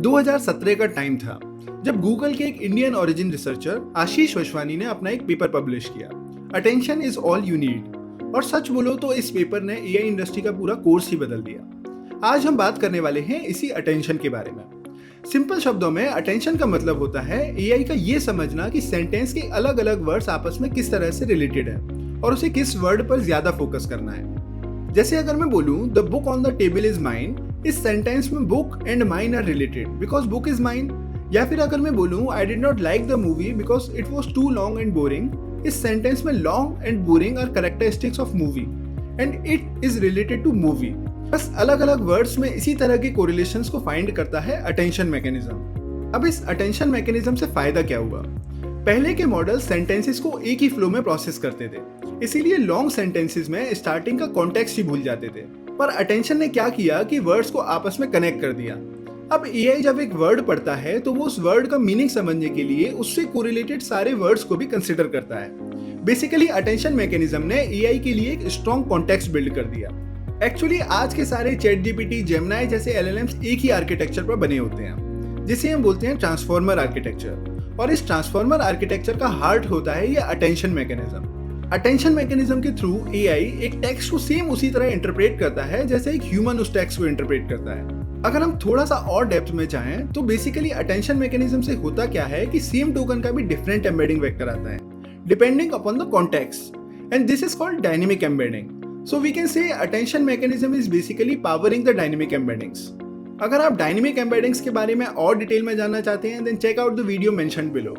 2017 का टाइम था जब गूगल के एक इंडियन ओरिजिन रिसर्चर आशीष वशवानी ने अपना एक पेपर पब्लिश किया, attention is all you need. और सच बोलो तो इस पेपर ने एआई इंडस्ट्री का पूरा कोर्स ही बदल दिया। आज हम बात करने वाले हैं इसी अटेंशन के बारे में। सिंपल शब्दों में अटेंशन का मतलब होता है एआई का ये समझना कि सेंटेंस के अलग अलग वर्ड्स आपस में किस तरह से रिलेटेड है और उसे किस वर्ड पर ज्यादा फोकस करना है। जैसे अगर मैं बोलूं the book on the table is mine, इस सेंटेंस में book and mine are related because book is mine. या फिर अगर मैं बोलूं I did not like the movie because it was too long and boring, इस सेंटेंस में long and boring are characteristics of movie and it is related to movie. बस अलग अलग वर्ड्स में इसी तरह के कोरिलेशंस को फाइंड करता है अटेंशन मैकेनिज्म। अब इस अटेंशन मैकेनिज्म से फायदा क्या हुआ? पहले के मॉडल सेंटेंसेस को एक ही फ्लो में प्रोसेस करते थे, इसीलिए लॉन्ग सेंटेंसेस में स्टार्टिंग का कॉन्टेक्स्ट ही भूल जाते थे। पर अटेंशन ने क्या किया कि वर्ड्स को आपस में कनेक्ट कर दिया। अब एआई जब एक वर्ड पढ़ता है तो वो उस वर्ड का मीनिंग समझने के लिए उससे कोरिलेटेड सारे वर्ड्स को भी कंसिडर करता है। बेसिकली अटेंशन मैकेनिज्म ने एआई के लिए एक स्ट्रॉन्ग कॉन्टेक्स्ट बिल्ड कर दिया। एक्चुअली आज के सारे चैट जीपीटी, जेमिनी जैसे एलएलएम्स एक ही आर्किटेक्चर पर बने होते हैं जिसे हम बोलते हैं ट्रांसफॉर्मर आर्किटेक्चर। और इस ट्रांसफॉर्मर आर्किटेक्चर का हार्ट होता है ये अटेंशन मैकेनिज्म। अटेंशन मैकेनिज्म के थ्रू एआई एक टेक्स्ट को सेम उसी तरह इंटरप्रेट करता है जैसे एक ह्यूमन उस टेक्स्ट को इंटरप्रेट करता है। अगर हम थोड़ा सा और डेप्थ में जाएं तो बेसिकली अटेंशन मैकेनिज्म से होता क्या है कि सेम टोकन का भी डिफरेंट एम्बेडिंग वेक्टर आता है depending upon the context, and this is called dynamic embedding. So we can say attention mechanism is basically powering the dynamic embeddings. अगर आप डायनेमिक एम्बेडिंग्स के बारे में और डिटेल में जानना चाहते हैं then check out the video mentioned below.